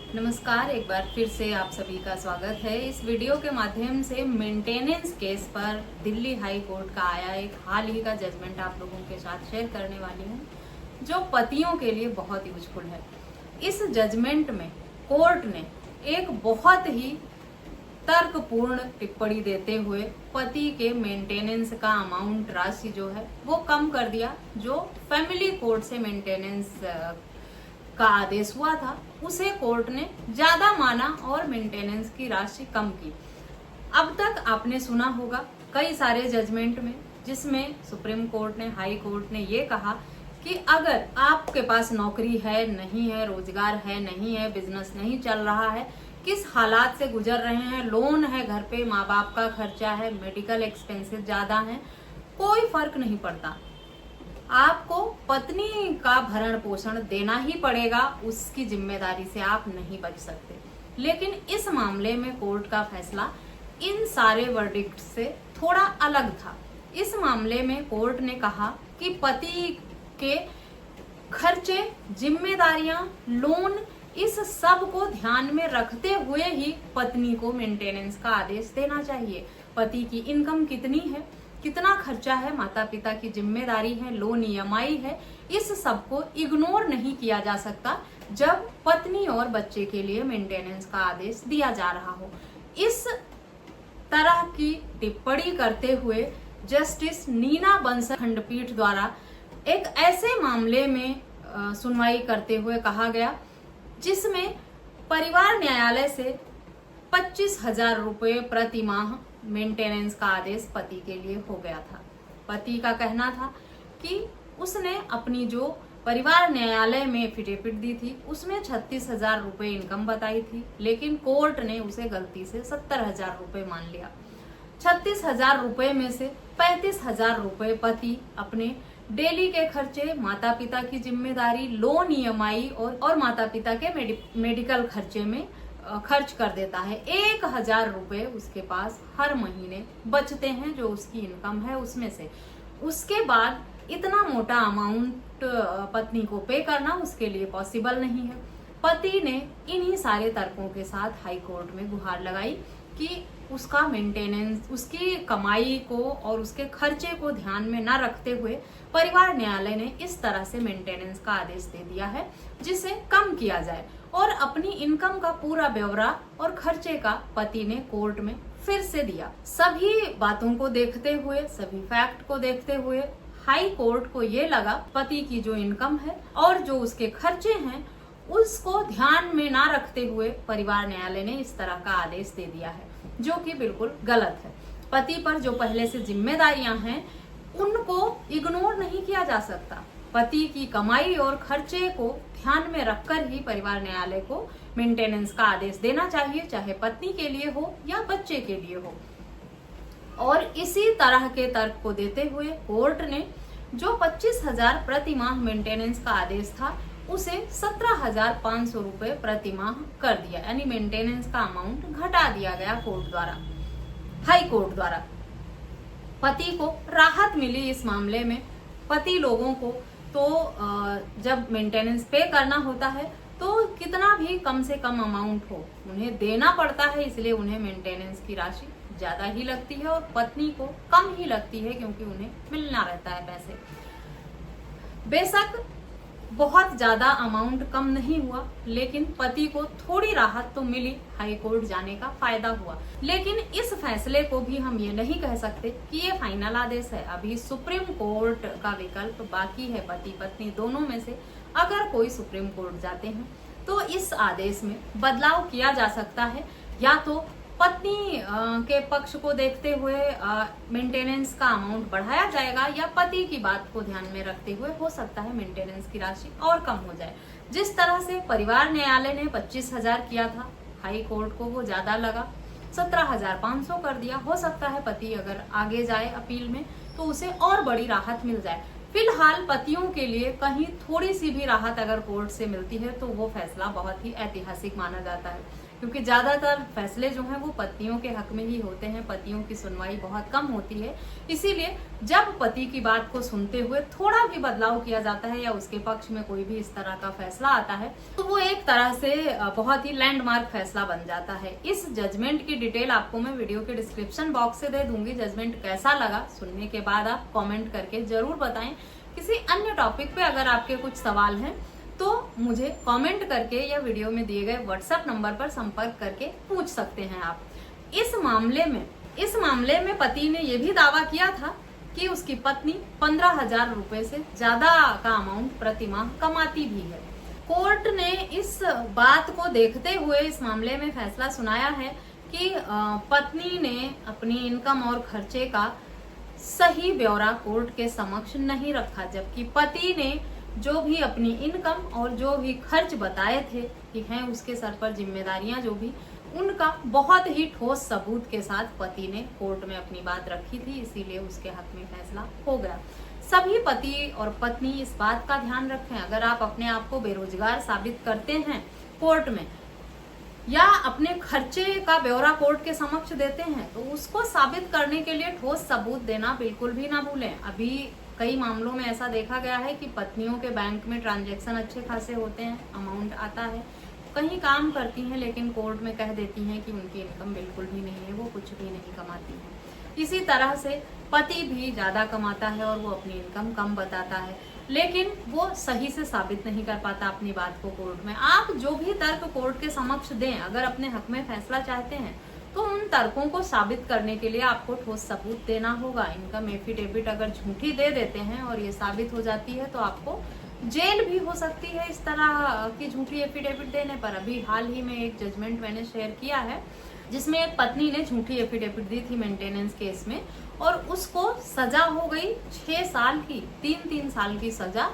नमस्कार, एक बार फिर से आप सभी का स्वागत है। इस वीडियो के माध्यम से मेंटेनेंस केस पर दिल्ली हाई कोर्ट का आया एक हाल ही का जजमेंट आप लोगों के साथ शेयर करने वाली हूँ, जो पतियों के लिए बहुत यूजफुल है। इस जजमेंट में कोर्ट ने एक बहुत ही तर्कपूर्ण टिप्पणी देते हुए पति के मेंटेनेंस का अमाउंट राशि जो है वो कम कर दिया। जो फैमिली कोर्ट से मेंटेनेंस का आदेश हुआ था उसे कोर्ट ने ज्यादा माना और मेंटेनेंस की राशि कम की। अब तक आपने सुना होगा कई सारे जजमेंट में जिसमें सुप्रीम कोर्ट ने, हाई कोर्ट ने ये कहा कि अगर आपके पास नौकरी है, नहीं है, रोजगार है, नहीं है, बिजनेस नहीं चल रहा है, किस हालात से गुजर रहे हैं, लोन है घर पे, माँ बाप का खर्चा है, मेडिकल एक्सपेंसेस ज्यादा हैं, कोई फर्क नहीं पड़ता, आपको पत्नी का भरण पोषण देना ही पड़ेगा, उसकी जिम्मेदारी से आप नहीं बच सकते। लेकिन इस मामले में कोर्ट का फैसला इन सारे वर्डिक्ट से थोड़ा अलग था। इस मामले में कोर्ट ने कहा कि पति के खर्चे, जिम्मेदारियां, लोन, इस सब को ध्यान में रखते हुए ही पत्नी को मेंटेनेंस का आदेश देना चाहिए। पति की इनकम कितनी है, कितना खर्चा है, माता पिता की जिम्मेदारी है, लोन, ईएमआई है, इस सब को इग्नोर नहीं किया जा सकता जब पत्नी और बच्चे के लिए मेंटेनेंस का आदेश दिया जा रहा हो। इस तरह की टिप्पणी करते हुए जस्टिस नीना बंसल खंडपीठ द्वारा एक ऐसे मामले में सुनवाई करते हुए कहा गया जिसमें परिवार न्यायालय से 25,000 रुपये प्रति माह मेंटेनेंस का आदेश पति के लिए हो गया था। पति का कहना था कि उसने अपनी जो परिवार न्यायालय में एफिडेविट दी थी उसमें 36,000 रुपये इनकम बताई थी, लेकिन कोर्ट ने उसे गलती से 70,000 रुपये मान लिया। 36,000 रुपये में से 35,000 रुपये पति अपने डेली के खर्चे, माता पिता की जिम्मेदारी, लोन, ईएमआई और माता पिता के मेडिकल खर्चे में खर्च कर देता है। 1,000 रुपए उसके पास हर महीने बचते हैं जो उसकी इनकम है उसमें से। उसके बाद इतना मोटा अमाउंट पत्नी को पे करना उसके लिए पॉसिबल नहीं है। पति ने इन्हीं सारे तर्कों के साथ हाई कोर्ट में गुहार लगाई कि उसका मेंटेनेंस, उसकी कमाई को और उसके खर्चे को ध्यान में न रखते हुए परिवार न्यायालय ने इस तरह से मेंटेनेंस का आदेश दे दिया है जिसे कम किया जाए, और अपनी इनकम का पूरा ब्यौरा और खर्चे का पति ने कोर्ट में फिर से दिया। सभी बातों को देखते हुए, सभी फैक्ट को देखते हुए हाई कोर्ट को ये लगा पति की जो इनकम है और जो उसके खर्चे हैं उसको ध्यान में ना रखते हुए परिवार न्यायालय ने इस तरह का आदेश दे दिया है, जो कि बिल्कुल गलत है। पति पर जो पहले से जिम्मेदारियां हैं उनको इग्नोर नहीं किया जा सकता। पति की कमाई और खर्चे को ध्यान में रखकर ही परिवार न्यायालय को मेंटेनेंस का आदेश देना चाहिए, चाहे पत्नी के लिए हो या बच्चे के लिए हो। और इसी तरह के तर्क को देते हुए कोर्ट ने जो 25,000 प्रति माह मेंटेनेंस का आदेश था उसे 17,500 रुपए प्रति माह कर दिया, यानी मेंटेनेंस का अमाउंट घटा दिया गया कोर्ट द्वारा, हाई कोर्ट द्वारा। पति को राहत मिली इस मामले में। पति लोगों को तो जब मेंटेनेंस पे करना होता है तो कितना भी कम से कम अमाउंट हो उन्हें देना पड़ता है, इसलिए उन्हें मेंटेनेंस की राशि ज्यादा ही लगती है और पत्नी को कम ही लगती है क्योंकि उन्हें मिलना रहता है पैसे। बेशक बहुत ज्यादा अमाउंट कम नहीं हुआ, लेकिन पति को थोड़ी राहत तो मिली, हाई कोर्ट जाने का फायदा हुआ। लेकिन इस फैसले को भी हम ये नहीं कह सकते कि ये फाइनल आदेश है। अभी सुप्रीम कोर्ट का विकल्प बाकी है। पति पत्नी दोनों में से अगर कोई सुप्रीम कोर्ट जाते हैं तो इस आदेश में बदलाव किया जा सकता है, या तो पत्नी के पक्ष को देखते हुए मेंटेनेंस का अमाउंट बढ़ाया जाएगा, या पति की बात को ध्यान में रखते हुए हो सकता है मेंटेनेंस की राशि और कम हो जाए। जिस तरह से परिवार न्यायालय ने 25,000 किया था, हाई कोर्ट को वो ज्यादा लगा, 17,500 कर दिया। हो सकता है पति अगर आगे जाए अपील में तो उसे और बड़ी राहत मिल जाए। फिलहाल पतियों के लिए कहीं थोड़ी सी भी राहत अगर कोर्ट से मिलती है तो वो फैसला बहुत ही ऐतिहासिक माना जाता है। क्योंकि ज्यादातर फैसले जो हैं वो पत्नियों के हक में ही होते हैं, पतियों की सुनवाई बहुत कम होती है। इसीलिए जब पति की बात को सुनते हुए थोड़ा भी बदलाव किया जाता है या उसके पक्ष में कोई भी इस तरह का फैसला आता है तो वो एक तरह से बहुत ही लैंडमार्क फैसला बन जाता है। इस जजमेंट की डिटेल आपको मैं वीडियो के डिस्क्रिप्शन बॉक्स से दे दूंगी। जजमेंट कैसा लगा सुनने के बाद आप कमेंट करके जरूर बताएं। किसी अन्य टॉपिक पे अगर आपके कुछ सवाल हैं तो मुझे कमेंट करके या वीडियो में दिए गए व्हाट्सएप नंबर पर संपर्क करके पूछ सकते हैं आप। इस मामले में पति ने यह भी दावा किया था कि उसकी पत्नी 15,000 रुपए से ज्यादा का अमाउंट प्रतिमाह कमाती भी है। कोर्ट ने इस बात को देखते हुए इस मामले में फैसला सुनाया है कि पत्नी ने अपनी इनकम और खर्चे का सही ब्यौरा कोर्ट के समक्ष नहीं रखा, जबकि पति ने जो भी अपनी इनकम और जो भी खर्च बताए थे कि हैं उसके सर पर जिम्मेदारियां जो भी, उनका बहुत ही ठोस सबूत के साथ पति ने कोर्ट में अपनी बात रखी थी। इसीलिए उसके हक में फैसला हो गया। सभी पति और पत्नी इस बात का ध्यान रखें, अगर आप अपने आप को बेरोजगार साबित करते हैं कोर्ट में या अपने खर्चे का ब्यौरा कोर्ट के समक्ष देते हैं तो उसको साबित करने के लिए ठोस सबूत देना बिल्कुल भी ना भूलें। अभी कई मामलों में ऐसा देखा गया है कि पत्नियों के बैंक में ट्रांजैक्शन अच्छे खासे होते हैं, अमाउंट आता है, कहीं काम करती हैं लेकिन कोर्ट में कह देती हैं कि उनकी इनकम बिल्कुल भी नहीं है, वो कुछ भी नहीं कमाती है। इसी तरह से पति भी ज्यादा कमाता है और वो अपनी इनकम कम बताता है, लेकिन वो सही से साबित नहीं कर पाता अपनी बात को कोर्ट में। आप जो भी तर्क कोर्ट के समक्ष दें, अगर अपने हक में फैसला चाहते हैं तो उन तर्कों को साबित करने के लिए आपको ठोस सबूत देना होगा। इनकम एफिडेविट अगर झूठी दे देते हैं और ये साबित हो जाती है तो आपको जेल भी हो सकती है इस तरह की झूठी एफिडेविट देने पर। अभी हाल ही में एक जजमेंट मैंने शेयर किया है जिसमें एक पत्नी ने झूठी एफिडेविट दी थी मेंटेनेंस केस में और उसको सजा हो गई 6 साल की, 3-3 साल की सजा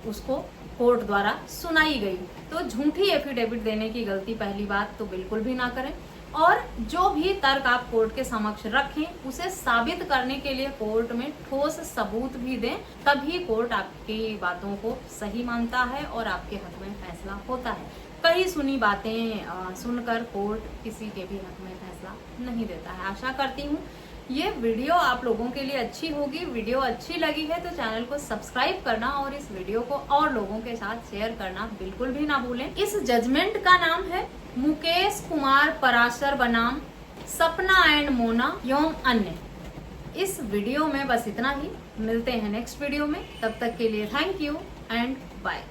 उसको कोर्ट द्वारा सुनाई गई। तो झूठी एफिडेविट देने की गलती पहली बात तो बिल्कुल भी ना करें और जो भी तर्क आप कोर्ट के समक्ष रखें उसे साबित करने के लिए कोर्ट में ठोस सबूत भी दें, तभी कोर्ट आपकी बातों को सही मानता है और आपके हक में फैसला होता है। कई सुनी बातें सुनकर कोर्ट किसी के भी हक में फैसला नहीं देता है। आशा करती हूँ ये वीडियो आप लोगों के लिए अच्छी होगी। वीडियो अच्छी लगी है तो चैनल को सब्सक्राइब करना और इस वीडियो को और लोगों के साथ शेयर करना बिल्कुल भी ना भूलें। इस जजमेंट का नाम है मुकेश कुमार पराशर बनाम सपना एंड मोना एवं अन्य। इस वीडियो में बस इतना ही, मिलते हैं नेक्स्ट वीडियो में, तब तक के लिए थैंक यू एंड बाय।